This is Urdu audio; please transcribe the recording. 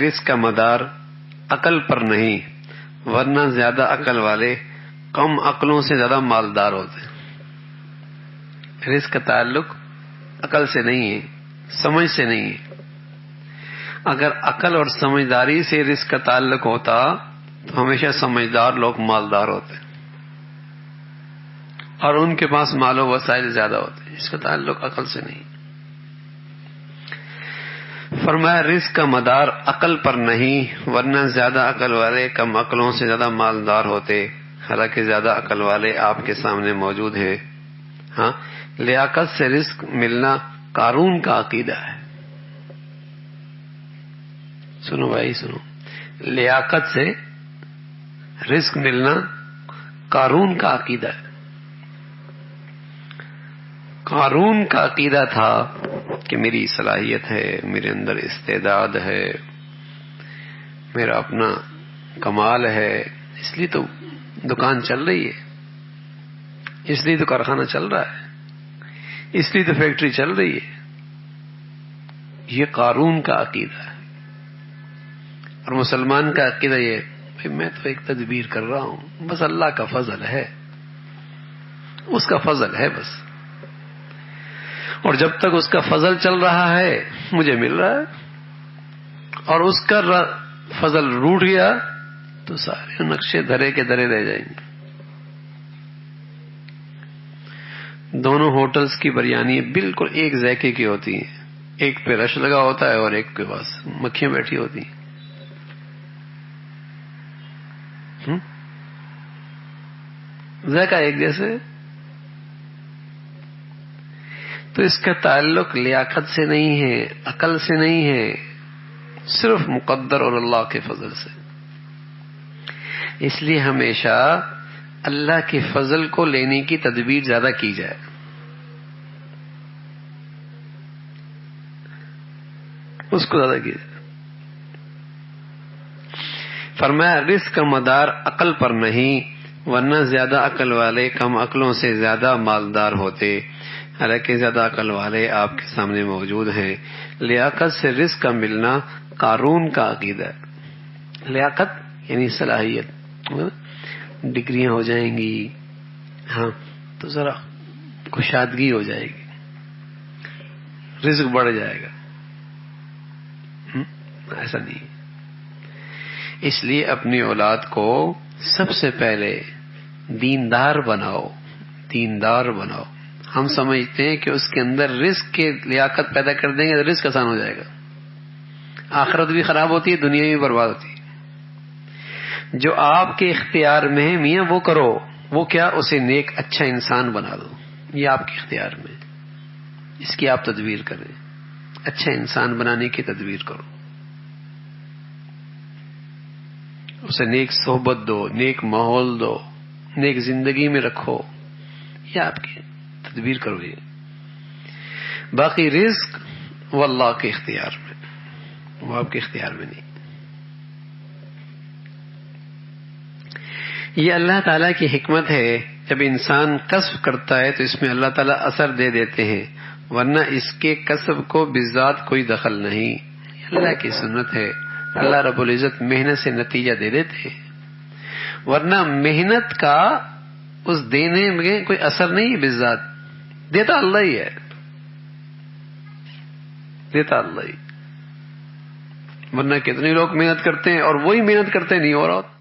رزق کا مدار عقل پر نہیں، ورنہ زیادہ عقل والے کم عقلوں سے زیادہ مالدار ہوتے ہیں۔ رزق کا تعلق عقل سے نہیں ہے، سمجھ سے نہیں ہے۔ اگر عقل اور سمجھداری سے رزق کا تعلق ہوتا تو ہمیشہ سمجھدار لوگ مالدار ہوتے اور ان کے پاس مال و وسائل زیادہ ہوتے۔ اس کا تعلق عقل سے نہیں۔ فرمایا رزق کا مدار عقل پر نہیں، ورنہ زیادہ عقل والے کم عقلوں سے زیادہ مالدار ہوتے، حالانکہ زیادہ عقل والے آپ کے سامنے موجود ہیں۔ ہاں، لیاقت سے رزق ملنا قارون کا عقیدہ ہے۔ سنو بھائی سنو، لیاقت سے رزق ملنا قارون کا عقیدہ ہے۔ قارون کا عقیدہ تھا کہ میری صلاحیت ہے، میرے اندر استعداد ہے، میرا اپنا کمال ہے، اس لیے تو دکان چل رہی ہے، اس لیے تو کارخانہ چل رہا ہے، اس لیے تو فیکٹری چل رہی ہے۔ یہ قارون کا عقیدہ ہے۔ اور مسلمان کا عقیدہ یہ ہے، میں تو ایک تدبیر کر رہا ہوں، بس اللہ کا فضل ہے، اس کا فضل ہے بس، اور جب تک اس کا فضل چل رہا ہے مجھے مل رہا ہے، اور اس کا فضل روٹ گیا تو سارے نقشے دھرے کے دھرے رہ جائیں گے۔ دونوں ہوٹلز کی بریانی بالکل ایک ذائقے کی ہوتی ہیں، ایک پہ رش لگا ہوتا ہے اور ایک کے پاس مکھیاں بیٹھی ہوتی ہیں۔ ذائقہ ایک جیسے۔ تو اس کا تعلق لیاقت سے نہیں ہے، عقل سے نہیں ہے، صرف مقدر اور اللہ کے فضل سے۔ اس لیے ہمیشہ اللہ کے فضل کو لینے کی تدبیر زیادہ کی جائے۔ اس کو زیادہ کی جائے۔ فرمایا رزق کا مدار عقل پر نہیں، ورنہ زیادہ عقل والے کم عقلوں سے زیادہ مالدار ہوتے، حالانکہ زیادہ عقل والے آپ کے سامنے موجود ہیں۔ لیاقت سے رزق کا ملنا قارون کا عقیدہ ہے۔ لیاقت یعنی صلاحیت، ڈگریاں ہو جائیں گی، ہاں تو ذرا کشادگی ہو جائے گی، رزق بڑھ جائے گا، ایسا نہیں۔ اس لیے اپنی اولاد کو سب سے پہلے دیندار بناؤ، دیندار بناؤ۔ ہم سمجھتے ہیں کہ اس کے اندر رزق کی لیاقت پیدا کر دیں گے تو رزق آسان ہو جائے گا، آخرت بھی خراب ہوتی ہے، دنیا بھی برباد ہوتی ہے۔ جو آپ کے اختیار میں ہے میاں وہ کرو، وہ کیا؟ اسے نیک اچھا انسان بنا دو، یہ آپ کے اختیار میں، اس کی آپ تدبیر کریں، اچھا انسان بنانے کی تدبیر کرو، اسے نیک صحبت دو، نیک ماحول دو، نیک زندگی میں رکھو، یہ آپ کی تدبیر کرو۔ یہ باقی رزق وہ اللہ کے اختیار میں، وہ آپ کے اختیار میں نہیں۔ یہ اللہ تعالیٰ کی حکمت ہے، جب انسان کسب کرتا ہے تو اس میں اللہ تعالیٰ اثر دے دیتے ہیں، ورنہ اس کے کسب کو بذات کوئی دخل نہیں۔ یہ اللہ کی سنت ہے، اللہ رب العزت محنت سے نتیجہ دے دیتے ہیں، ورنہ محنت کا اس دینے میں کوئی اثر نہیں، بذات دیتا اللہ ہی ہے، دیتا اللہ ہی۔ ورنہ کتنے لوگ محنت کرتے ہیں اور وہی محنت کرتے نہیں ہو رہا۔